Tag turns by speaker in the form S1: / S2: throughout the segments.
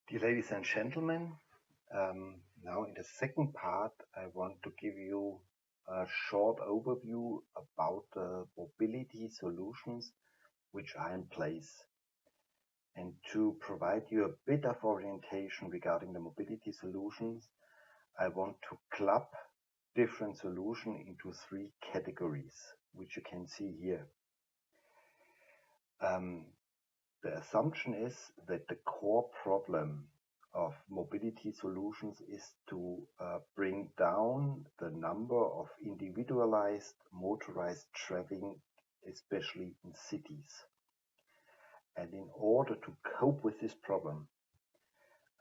S1: Dear ladies and gentlemen, now in the second part, I want to give you a short overview about the mobility solutions which are in place. And to provide you a bit of orientation regarding the mobility solutions, I want to club different solutions into three categories, which you can see here. The assumption is that the core problem of mobility solutions is to bring down the number of individualized motorized traveling, especially in cities. And in order to cope with this problem,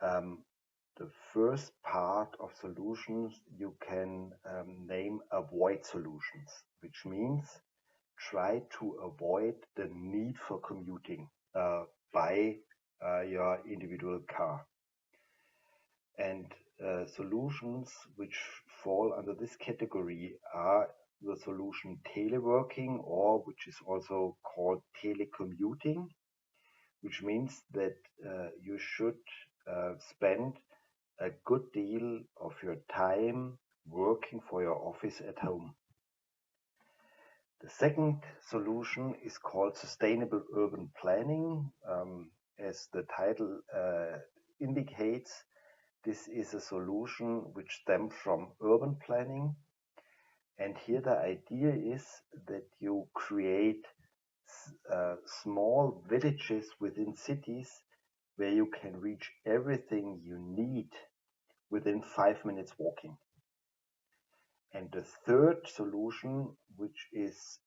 S1: the first part of solutions you can name avoid solutions, which means try to avoid the need for commuting by your individual car. And solutions which fall under this category are the solution teleworking, or which is also called telecommuting, which means that you should spend a good deal of your time working for your office at home. The second solution is called sustainable urban planning. As the title indicates, this is a solution which stems from urban planning. And here the idea is that you create small villages within cities where you can reach everything you need within 5 minutes walking. And the third solution, which is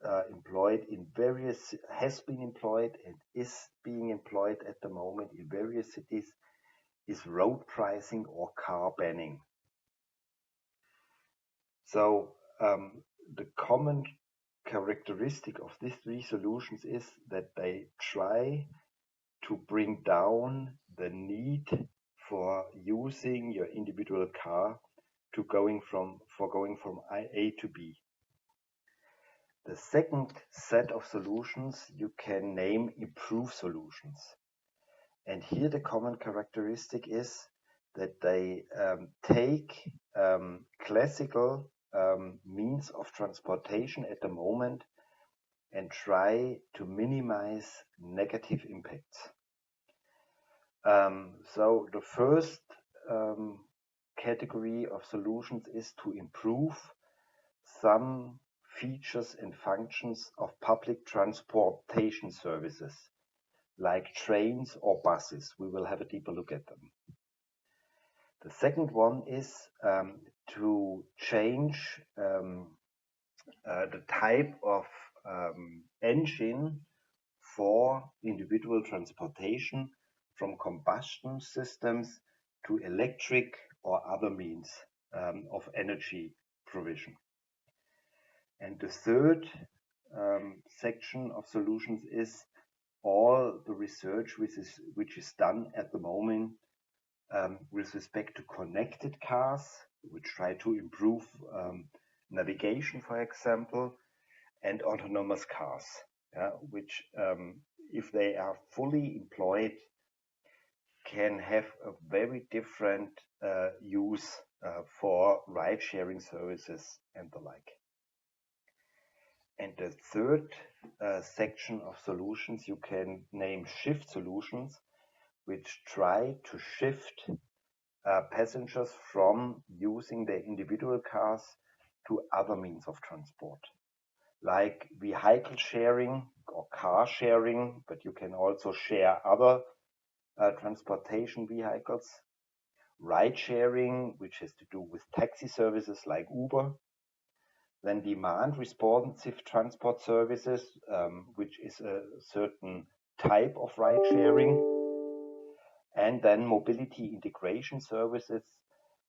S1: has been employed and is being employed at the moment in various cities, is road pricing or car banning. So the common characteristic of these three solutions is that they try to bring down the need for using your individual car to going from A to B. The second set of solutions you can name improve solutions. And here the common characteristic is that they take classical means of transportation at the moment and try to minimize negative impacts. So the first category of solutions is to improve some features and functions of public transportation services, like trains or buses. We will have a deeper look at them. The second one is to change the type of engine for individual transportation from combustion systems to electric or other means of energy provision. And the third section of solutions is all the research which is done at the moment with respect to connected cars, which try to improve navigation, for example, and autonomous cars, which, if they are fully employed, can have a very different use for ride-sharing services and the like. And the third section of solutions you can name shift solutions, which try to shift passengers from using their individual cars to other means of transport, like vehicle sharing or car sharing, but you can also share other transportation vehicles, ride sharing, which has to do with taxi services like Uber, then demand responsive transport services, which is a certain type of ride sharing, and then mobility integration services,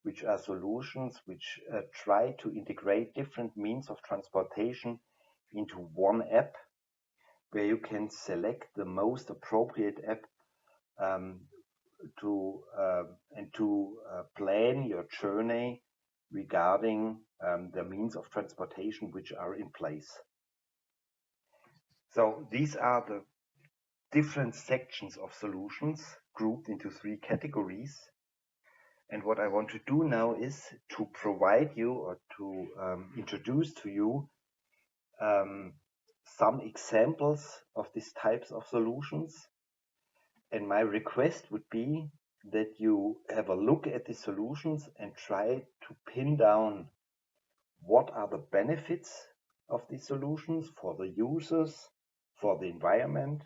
S1: which are solutions which try to integrate different means of transportation into one app, where you can select the most appropriate app to plan your journey regarding the means of transportation which are in place. So these are the different sections of solutions grouped into 3 categories. And what I want to do now is to provide you or to introduce to you some examples of these types of solutions. And my request would be that you have a look at the solutions and try to pin down what are the benefits of these solutions for the users, for the environment,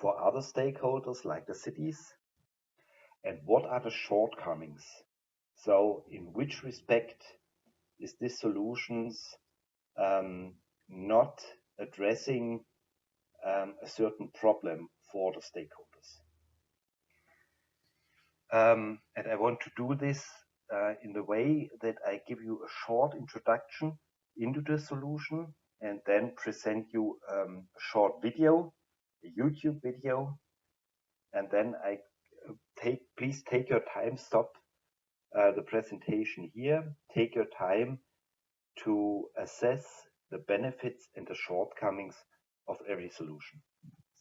S1: for other stakeholders like the cities, and what are the shortcomings. So in which respect is this solutions not addressing a certain problem for the stakeholders. And I want to do this in the way that I give you a short introduction into the solution and then present you a short video, a YouTube video, and then please take your time, stop the presentation here, take your time to assess the benefits and the shortcomings of every solution.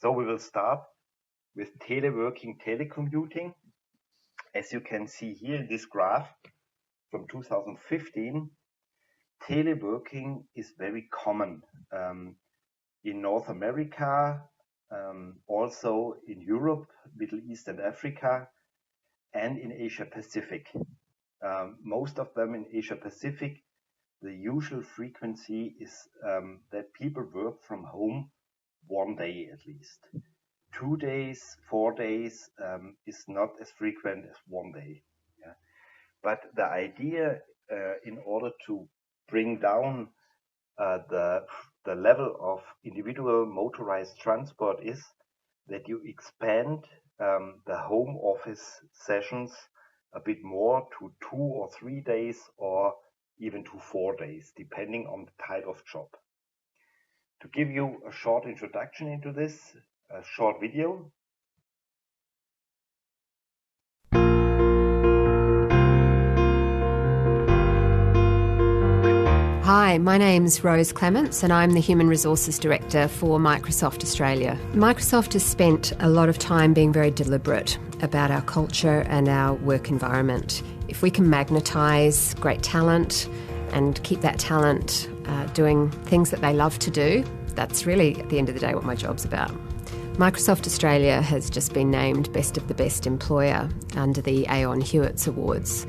S1: So we will start with teleworking, telecommuting. As you can see here in this graph from 2015, teleworking is very common in North America, also in Europe, Middle East and Africa, and in Asia Pacific. Most of them in Asia Pacific, the usual frequency is that people work from home 1 day at least. 2 days, 4 days is not as frequent as 1 day. Yeah. But the idea in order to bring down the level of individual motorized transport is that you expand the home office sessions a bit more to 2 or 3 days or even to 4 days, depending on the type of job. To give you a short introduction into this, a short video.
S2: Hi, my name's Rose Clements and I'm the Human Resources Director for Microsoft Australia. Microsoft has spent a lot of time being very deliberate about our culture and our work environment. If we can magnetise great talent and keep that talent doing things that they love to do, that's really, at the end of the day, what my job's about. Microsoft Australia has just been named Best of the Best Employer under the Aon Hewitt's Awards.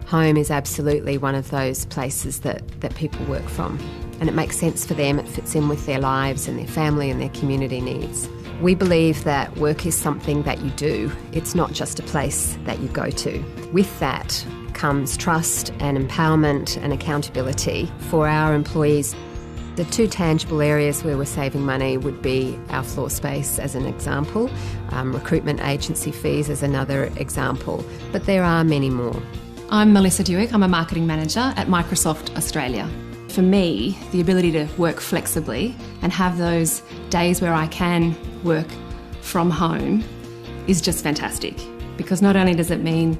S2: Home is absolutely one of those places that people work from, and it makes sense for them. It fits in with their lives and their family and their community needs. We believe that work is something that you do. It's not just a place that you go to. With that comes trust and empowerment and accountability for our employees. The 2 tangible areas where we're saving money would be our floor space as an example, recruitment agency fees as another example, but there are many more.
S3: I'm Melissa Dewick. I'm a marketing manager at Microsoft Australia. For me, the ability to work flexibly and have those days where I can work from home is just fantastic, because not only does it mean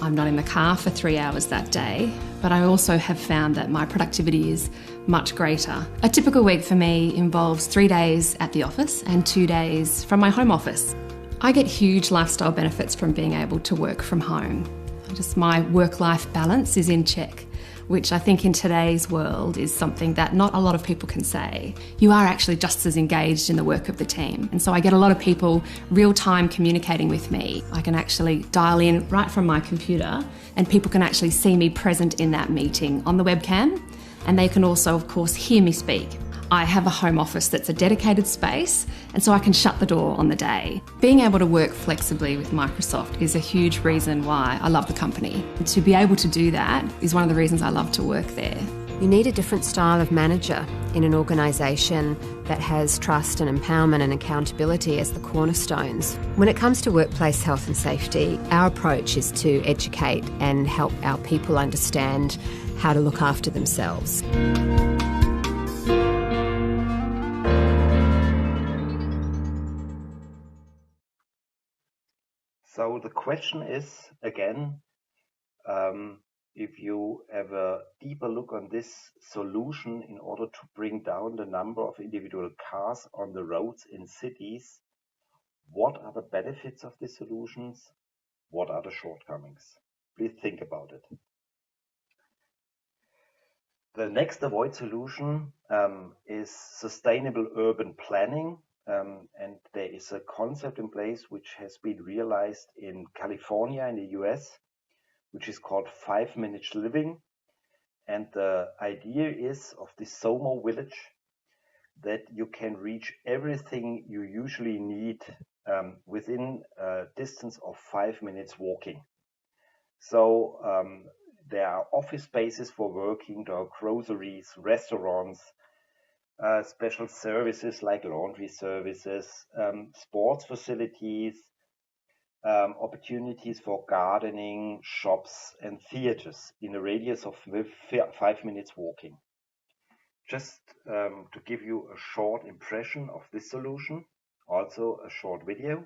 S3: I'm not in the car for 3 hours that day, but I also have found that my productivity is much greater. A typical week for me involves 3 days at the office and 2 days from my home office. I get huge lifestyle benefits from being able to work from home. Just my work-life balance is in check, which I think in today's world is something that not a lot of people can say. You are actually just as engaged in the work of the team. And so I get a lot of people real-time communicating with me. I can actually dial in right from my computer and people can actually see me present in that meeting on the webcam, and they can also, of course, hear me speak. I have a home office that's a dedicated space, and so I can shut the door on the day. Being able to work flexibly with Microsoft is a huge reason why I love the company. And to be able to do that is one of the reasons I love to work there.
S2: You need a different style of manager in an organisation that has trust and empowerment and accountability as the cornerstones. When it comes to workplace health and safety, our approach is to educate and help our people understand how to look after themselves.
S1: So the question is, again, if you have a deeper look on this solution in order to bring down the number of individual cars on the roads in cities, What are the benefits of these solutions? What are the shortcomings? Please think about it. The next avoid solution is sustainable urban planning. And there is a concept in place which has been realized in California in the US, which is called 5-minute living. And the idea is of this SOMO village that you can reach everything you usually need within a distance of 5 minutes walking. So there are office spaces for working, there are groceries, restaurants, special services like laundry services, sports facilities, opportunities for gardening, shops and theaters in a radius of 5 minutes walking. Just to give you a short impression of this solution, also a short video.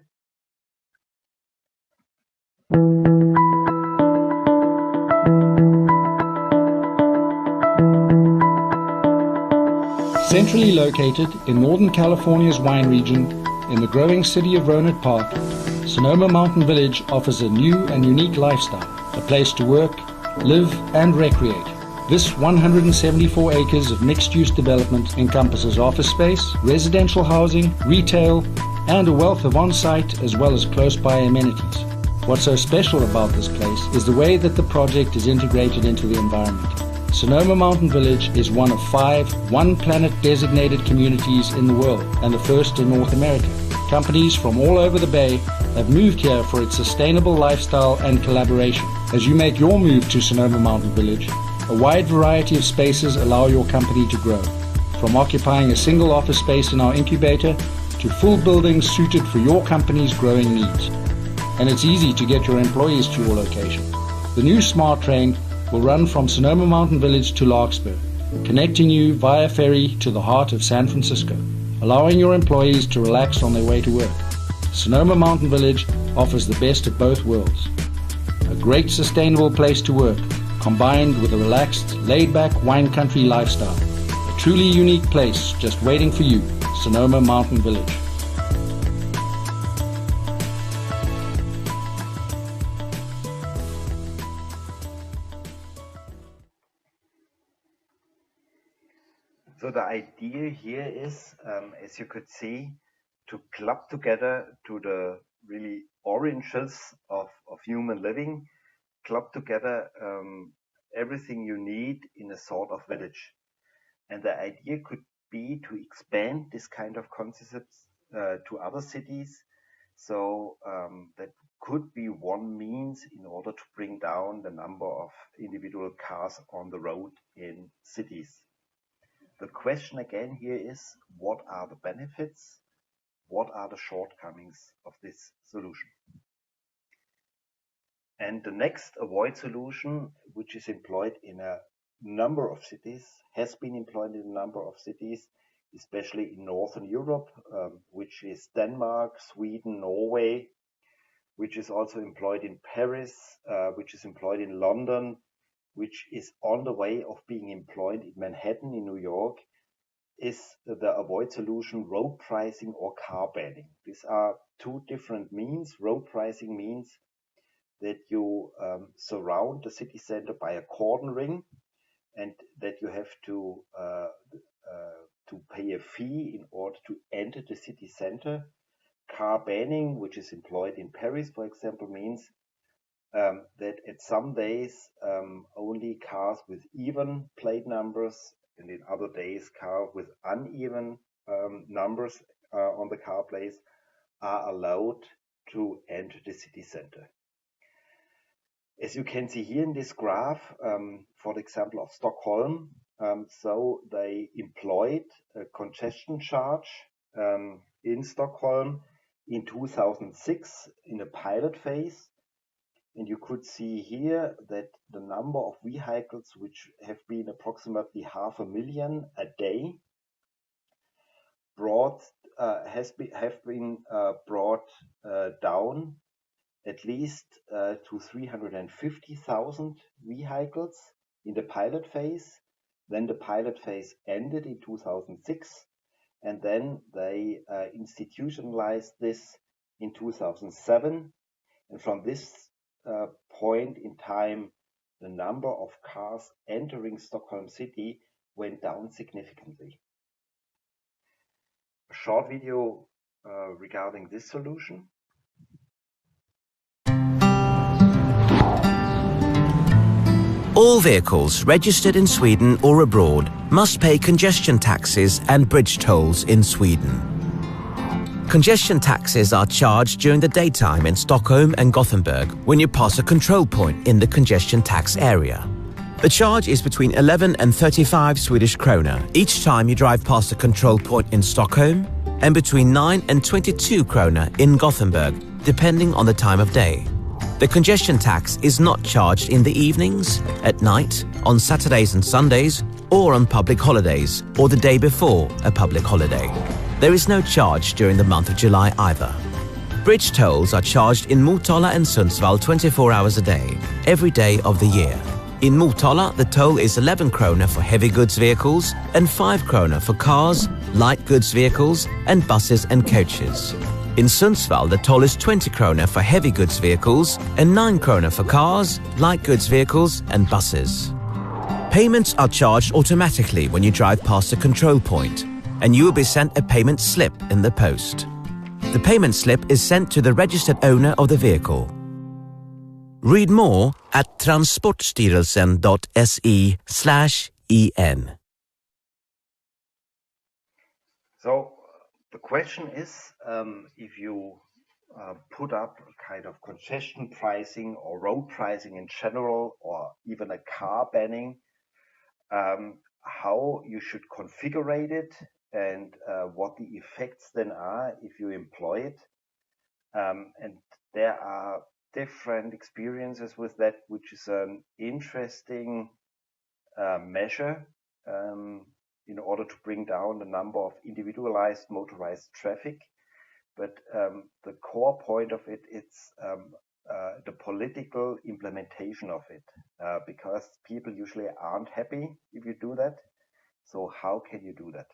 S4: Centrally located in Northern California's wine region, in the growing city of Rohnert Park, Sonoma Mountain Village offers a new and unique lifestyle, a place to work, live and recreate. This 174 acres of mixed-use development encompasses office space, residential housing, retail, and a wealth of on-site as well as close-by amenities. What's so special about this place is the way that the project is integrated into the environment. Sonoma Mountain Village is one of 5 One Planet designated communities in the world and the first in North America. Companies from all over the Bay have moved here for its sustainable lifestyle and collaboration. As you make your move to Sonoma Mountain Village, a wide variety of spaces allow your company to grow. From occupying a single office space in our incubator to full buildings suited for your company's growing needs. And it's easy to get your employees to your location. The new Smart Train will run from Sonoma Mountain Village to Larkspur, connecting you via ferry to the heart of San Francisco, allowing your employees to relax on their way to work. Sonoma Mountain Village offers the best of both worlds. A great sustainable place to work, combined with a relaxed, laid-back wine country lifestyle. A truly unique place just waiting for you, Sonoma Mountain Village.
S1: So the idea here is, as you could see, to club together to the really origins of human living, club together everything you need in a sort of village. And the idea could be to expand this kind of concepts to other cities. So that could be one means in order to bring down the number of individual cars on the road in cities. The question again here is, what are the benefits? What are the shortcomings of this solution? And the next avoid solution, which is employed in a number of cities, has been employed in a number of cities, especially in Northern Europe, which is Denmark, Sweden, Norway, which is also employed in Paris, which is employed in London, which is on the way of being employed in Manhattan in New York, is the avoid solution road pricing or car banning. These are two different means. Road pricing means that you surround the city center by a cordon ring and that you have to pay a fee in order to enter the city center. Car banning, which is employed in Paris, for example, means that at some days only cars with even plate numbers, and in other days cars with uneven numbers on the car plates are allowed to enter the city center. As you can see here in this graph, for the example of Stockholm, so they employed a congestion charge in Stockholm in 2006 in a pilot phase. And you could see here that the number of vehicles, which have been approximately 500,000 a day, have been brought down at least to 350,000 vehicles in the pilot phase. Then the pilot phase ended in 2006, and then they institutionalized this in 2007, and from this point in time, the number of cars entering Stockholm City went down significantly. A short video regarding this solution.
S5: All vehicles registered in Sweden or abroad must pay congestion taxes and bridge tolls in Sweden. Congestion taxes are charged during the daytime in Stockholm and Gothenburg when you pass a control point in the congestion tax area. The charge is between 11 and 35 Swedish krona each time you drive past a control point in Stockholm, and between 9 and 22 krona in Gothenburg, depending on the time of day. The congestion tax is not charged in the evenings, at night, on Saturdays and Sundays, or on public holidays, or the day before a public holiday. There is no charge during the month of July either. Bridge tolls are charged in Motala and Sundsvall 24 hours a day, every day of the year. In Motala, the toll is 11 krona for heavy goods vehicles and 5 krona for cars, light goods vehicles, and buses and coaches. In Sundsvall, the toll is 20 krona for heavy goods vehicles and 9 krona for cars, light goods vehicles, and buses. Payments are charged automatically when you drive past a control point, and you will be sent a payment slip in the post. The payment slip is sent to the registered owner of the vehicle. Read more at transportstyrelsen.se/en.
S1: So the question is, if you put up a kind of congestion pricing or road pricing in general, or even a car banning, how you should configure it, and what the effects then are if you employ it. And there are different experiences with that, which is an interesting measure in order to bring down the number of individualized motorized traffic. But the core point of it is the political implementation of it, because people usually aren't happy if you do that. So how can you do that?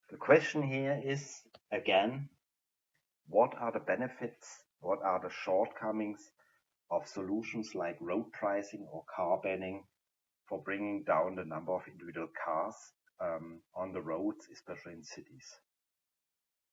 S1: The question here is, again, what are the benefits, what are the shortcomings of solutions like road pricing or car banning for bringing down the number of individual cars on the roads, especially in cities?